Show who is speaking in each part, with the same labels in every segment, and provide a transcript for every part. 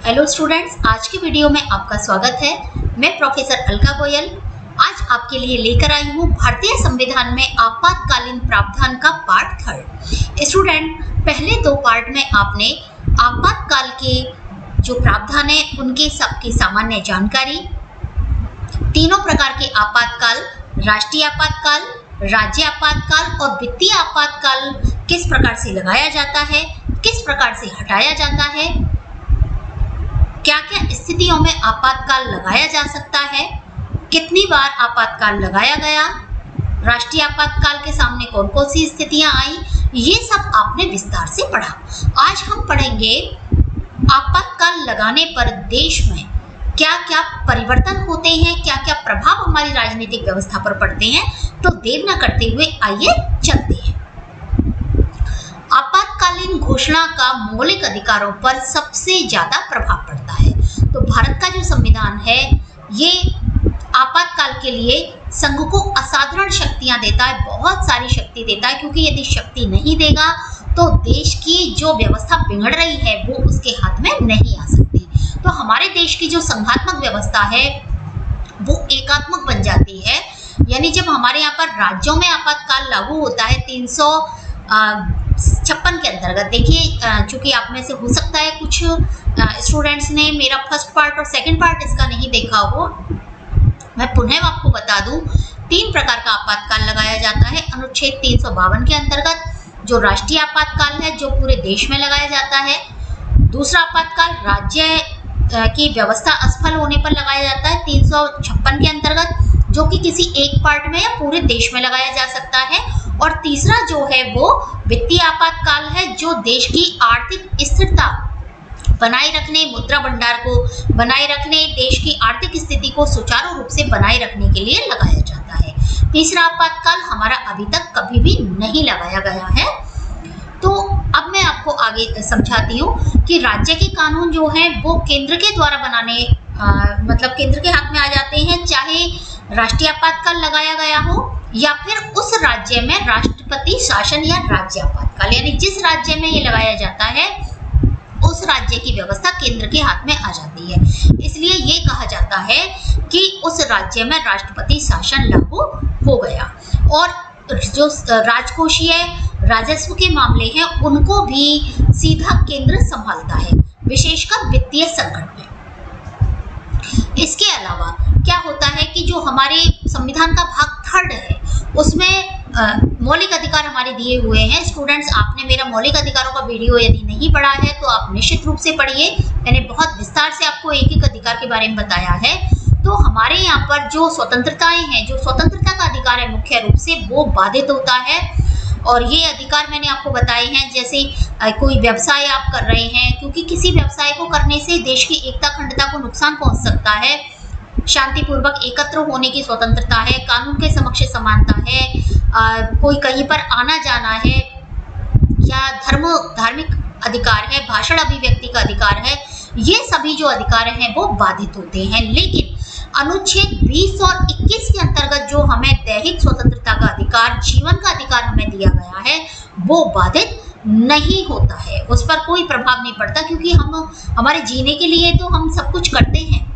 Speaker 1: Hello students, आज की video में आपका स्वागत है। मैं प्रोफेसर अलका गोयल आज आपके लिए लेकर आई हूँ भारतीय संविधान में आपातकालीन प्रावधान का पार्ट 3। स्टूडेंट, पहले 2 पार्ट में आपने आपातकाल के जो प्रावधान है उनके सबकी सामान्य जानकारी, तीनों प्रकार के आपातकाल, राष्ट्रीय आपातकाल, राज्य आपातकाल और वित्तीय आपातकाल किस प्रकार से लगाया जाता है, किस प्रकार से हटाया जाता है, क्या क्या स्थितियों में आपातकाल लगाया जा सकता है, कितनी बार आपातकाल लगाया गया, राष्ट्रीय आपातकाल के सामने कौन कौन सी स्थितियां आई, ये सब आपने विस्तार से पढ़ा। आज हम पढ़ेंगे आपातकाल लगाने पर देश में क्या क्या परिवर्तन होते हैं, क्या क्या प्रभाव हमारी राजनीतिक व्यवस्था पर पड़ते हैं। तो देर न करते हुए आइए चलते हैं। आपातकालीन घोषणा का मौलिक अधिकारों पर सबसे ज्यादा प्रभाव पड़ता है। तो भारत का जो संविधान है ये आपातकाल के लिए संघ को असाधारण शक्तियां देता है, बहुत सारी शक्ति देता है, क्योंकि यदि शक्ति नहीं देगा तो देश की जो व्यवस्था बिगड़ रही है वो उसके हाथ में नहीं आ सकती। तो हमारे देश की जो संघात्मक व्यवस्था है वो एकात्मक बन जाती है। यानी जब हमारे यहाँ पर राज्यों में आपातकाल लागू होता है 356 के अंतर्गत, देखिए चूंकि आप में से हो सकता है कुछ स्टूडेंट्स ने मेरा फर्स्ट पार्ट और सेकंड पार्ट इसका नहीं देखा हो, मैं पुनः आपको बता दूं। 3 प्रकार का आपातकाल लगाया जाता है। अनुच्छेद 352 के अंतर्गत जो राष्ट्रीय आपातकाल है जो पूरे देश में लगाया जाता है। दूसरा आपातकाल राज्य की व्यवस्था असफल होने पर लगाया जाता है 356 के अंतर्गत, जो कि किसी एक पार्ट में या पूरे देश में लगाया जा सकता है। और तीसरा जो है वो वित्तीय आपातकाल है, जो देश की आर्थिक स्थिरता बनाए रखने, मुद्रा भंडार को बनाए रखने, देश की आर्थिक स्थिति को सुचारू रूप से बनाए रखने के लिए लगाया जाता है। तीसरा आपातकाल हमारा अभी तक कभी भी नहीं लगाया गया है। तो अब मैं आपको आगे समझाती हूँ कि राज्य के कानून जो है वो केंद्र के द्वारा बनाने मतलब केंद्र के हाथ में आ जाते हैं, चाहे राष्ट्रीय आपातकाल लगाया गया हो या फिर उस राज्य में राष्ट्रपति शासन या राज्य आपातकाल, यानी जिस राज्य में ये लगाया जाता है उस राज्य की व्यवस्था केंद्र के हाथ में आ जाती है। इसलिए ये कहा जाता है कि उस राज्य में राष्ट्रपति शासन लागू हो गया। और जो राजकोषीय राजस्व के मामले हैं उनको भी सीधा केंद्र संभालता है, विशेषकर वित्तीय संकट में। इसके अलावा क्या होता है कि जो हमारे संविधान का भाग 3 है उसमें मौलिक अधिकार हमारे दिए हुए हैं। स्टूडेंट्स, आपने मेरा मौलिक अधिकारों का वीडियो यदि नहीं पढ़ा है तो आप निश्चित रूप से पढ़िए। मैंने बहुत विस्तार से आपको एक एक अधिकार के बारे में बताया है। तो हमारे यहाँ पर जो स्वतंत्रताएं हैं, जो स्वतंत्रता का अधिकार है मुख्य रूप से वो बाधित होता है। और ये अधिकार मैंने आपको बताए हैं, जैसे कोई व्यवसाय आप कर रहे हैं, क्योंकि किसी व्यवसाय को करने से देश की एकता अखंडता को नुकसान पहुंच सकता है। शांतिपूर्वक एकत्र होने की स्वतंत्रता है, कानून के समक्ष समानता है, कोई कहीं पर आना जाना है, या धार्मिक अधिकार है, भाषण अभिव्यक्ति का अधिकार है, ये सभी जो अधिकार हैं वो बाधित होते हैं। लेकिन अनुच्छेद 20 और 21 के अंतर्गत जो हमें दैहिक स्वतंत्रता का अधिकार, जीवन का अधिकार हमें दिया गया है वो बाधित नहीं होता है, उस पर कोई प्रभाव नहीं पड़ता, क्योंकि हमारे जीने के लिए तो हम सब कुछ करते हैं,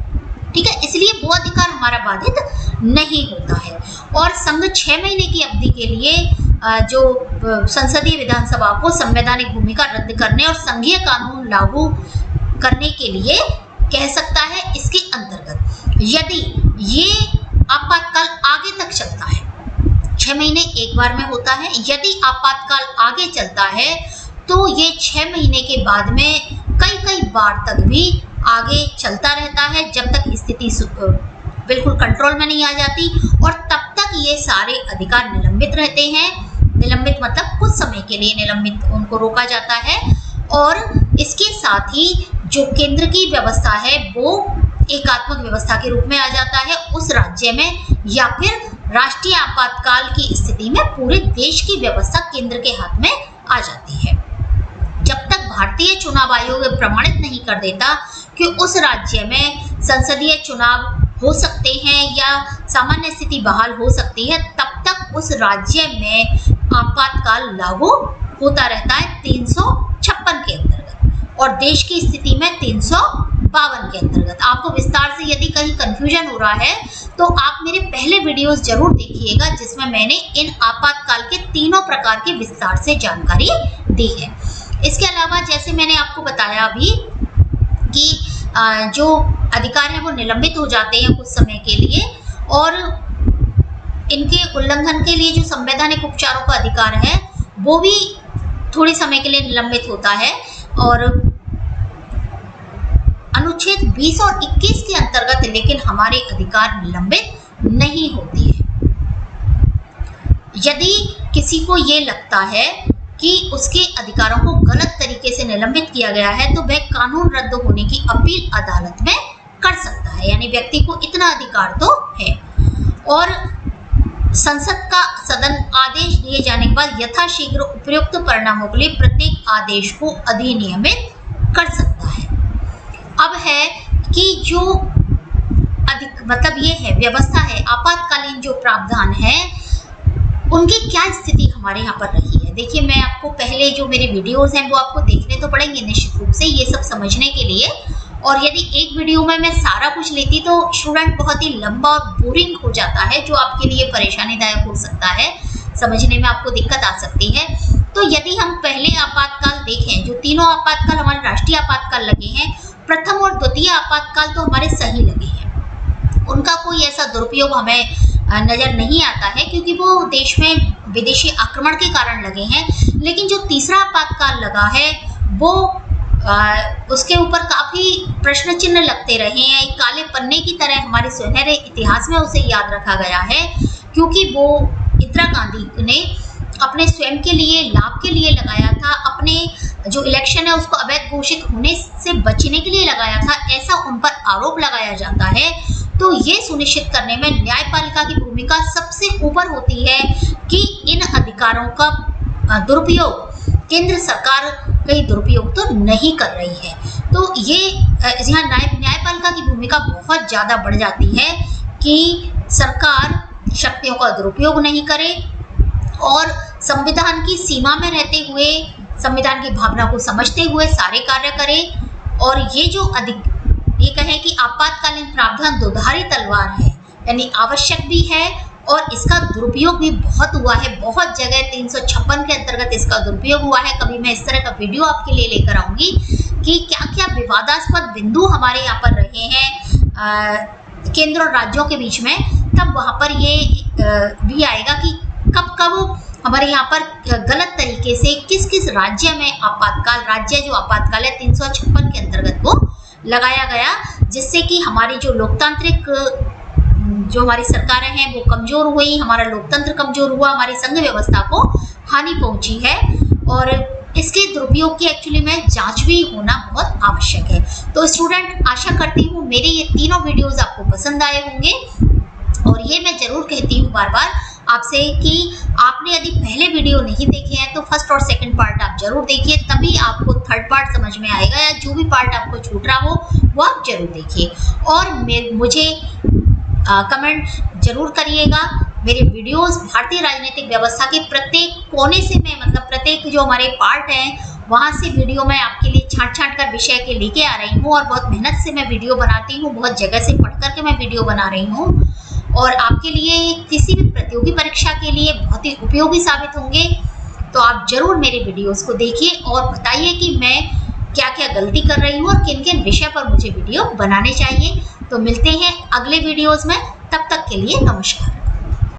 Speaker 1: ठीक है। इसलिए वो अधिकार हमारा बाधित नहीं होता है। और संघ 6 महीने की अवधि के लिए जो संसदीय विधानसभा को संवैधानिक भूमिका रद्द करने और संघीय कानून लागू करने के लिए कह सकता है। इसके अंतर्गत यदि ये आपातकाल आगे तक चलता है, 6 महीने एक बार में होता है, यदि आपातकाल आगे चलता है तो ये 6 महीने के बाद में कई बार तक भी आगे चलता रहता है, जब तक स्थिति बिल्कुल कंट्रोल में नहीं आ जाती। और तब तक ये सारे अधिकार निलंबित रहते हैं। निलंबित मतलब कुछ समय के लिए निलंबित, उनको रोका जाता है। और इसके साथ ही जो केंद्र की व्यवस्था है वो एकात्मक व्यवस्था के रूप में आ जाता है उस राज्य में, या फिर राष्ट्रीय आपातकाल की स्थिति में पूरे देश की व्यवस्था केंद्र के हाथ में आ जाती है। जब तक भारतीय चुनाव आयोग प्रमाणित नहीं कर देता कि उस राज्य में संसदीय चुनाव हो सकते हैं या सामान्य स्थिति बहाल हो सकती है, तब तक उस राज्य में आपातकाल लागू होता रहता है 356 के अंतर्गत। और देश की स्थिति में 352 52 के अंतर्गत। आपको विस्तार से यदि कहीं कंफ्यूजन हो रहा है तो आप मेरे पहले वीडियोस जरूर देखिएगा, जिसमें मैंने इन आपातकाल के तीनों प्रकार की विस्तार से जानकारी दी है। इसके अलावा जैसे मैंने आपको बताया अभी कि जो अधिकार हैं वो निलंबित हो जाते हैं कुछ समय के लिए, और इनके उल्लंघन के लिए जो संवैधानिक उपचारों का अधिकार है वो भी थोड़े समय के लिए निलंबित होता है। और अनुच्छेद 20 और 21 के अंतर्गत लेकिन हमारे अधिकार निलंबित नहीं होते हैं। यदि किसी को ये लगता है कि उसके अधिकारों को गलत तरीके से निलंबित किया गया है तो वह कानून रद्द होने की अपील अदालत में कर सकता है, यानी व्यक्ति को इतना अधिकार तो है। और संसद का सदन आदेश दिए जाने के बाद यथाशीघ्र उपयुक्त परिणामों के लिए प्रत्येक आदेश को अधिनियमित कर सकता है। अब है कि जो मतलब ये है व्यवस्था है, आपातकालीन जो प्रावधान है उनकी क्या स्थिति हमारे यहाँ पर रही है। देखिए, मैं आपको पहले जो मेरे वीडियोस हैं वो आपको देखने तो पड़ेंगे निश्चित रूप से ये सब समझने के लिए, और यदि एक वीडियो में मैं सारा कुछ लेती तो स्टूडेंट बहुत ही लंबा और बोरिंग हो जाता है, जो आपके लिए परेशानीदायक हो सकता है, समझने में आपको दिक्कत आ सकती है। तो यदि हम पहले आपातकाल देखें, जो तीनों आपातकाल हमारे राष्ट्रीय आपातकाल लगे हैं, प्रथम और द्वितीय आपातकाल तो हमारे सही लगे हैं, उनका कोई ऐसा दुरुपयोग हमें नजर नहीं आता है क्योंकि वो देश में विदेशी आक्रमण के कारण लगे हैं। लेकिन जो तीसरा आपातकाल लगा है वो उसके ऊपर काफी प्रश्न चिन्ह लगते रहे हैं। एक काले पन्ने की तरह हमारे सुनहरे इतिहास में उसे याद रखा गया है, क्योंकि वो इंदिरा गांधी ने अपने स्वयं के लिए लाभ के लिए लगाया था, अपने जो इलेक्शन है उसको अवैध घोषित होने से बचने के लिए लगाया था, ऐसा उन पर आरोप लगाया जाता है। तो ये सुनिश्चित करने में न्यायपालिका की भूमिका सबसे ऊपर होती है कि इन अधिकारों का दुरुपयोग केंद्र सरकार कहीं दुरुपयोग तो नहीं कर रही है। तो ये यहाँ न्यायपालिका की भूमिका बहुत ज़्यादा बढ़ जाती है कि सरकार शक्तियों का दुरुपयोग नहीं करे और संविधान की सीमा में रहते हुए, संविधान की भावना को समझते हुए सारे कार्य करे। और ये कहें कि आपातकालीन प्रावधान दुधारी तलवार है, यानी आवश्यक भी है और इसका दुरुपयोग भी बहुत हुआ है। बहुत जगह 356 के अंतर्गत इसका दुरुपयोग हुआ है। कभी मैं इस तरह का वीडियो आपके लिए लेकर आऊंगी कि क्या क्या विवादास्पद बिंदु हमारे यहाँ पर रहे हैं केंद्र और राज्यों के बीच में, तब वहाँ पर ये भी आएगा कि कब कब हमारे यहाँ पर गलत तरीके से किस किस राज्य में राज्य जो आपातकाल है 356 के अंतर्गत वो लगाया गया, जिससे कि हमारी जो लोकतांत्रिक जो हमारी सरकारें हैं वो कमजोर हुई, हमारा लोकतंत्र कमजोर हुआ, हमारी संघ व्यवस्था को हानि पहुंची है। और इसके दुरुपयोग की एक्चुअली में जांच भी होना बहुत आवश्यक है। तो स्टूडेंट, आशा करती हूँ मेरे ये तीनों वीडियोस आपको पसंद आए होंगे। और ये मैं जरूर कहती हूँ बार बार आपसे कि आपने यदि पहले वीडियो नहीं देखे हैं तो फर्स्ट और सेकंड पार्ट आप जरूर देखिए, तभी आपको थर्ड पार्ट समझ में आएगा, या जो भी पार्ट आपको छूट रहा हो वो आप जरूर देखिए। और मुझे कमेंट जरूर करिएगा। मेरे वीडियोस भारतीय राजनीतिक व्यवस्था के प्रत्येक कोने से मैं प्रत्येक जो हमारे पार्ट हैं वहाँ से वीडियो मैं आपके लिए छांट कर विषय के लेके आ रही हूँ, और बहुत मेहनत से मैं वीडियो बनाती हूँ, बहुत जगह से पढ़ करके मैं वीडियो बना रही हूँ, और आपके लिए किसी भी प्रतियोगी परीक्षा के लिए बहुत ही उपयोगी साबित होंगे। तो आप जरूर मेरे वीडियोस को देखिए और बताइए कि मैं क्या क्या गलती कर रही हूँ और किन किन विषय पर मुझे वीडियो बनाने चाहिए। तो मिलते हैं अगले वीडियोस में, तब तक के लिए नमस्कार।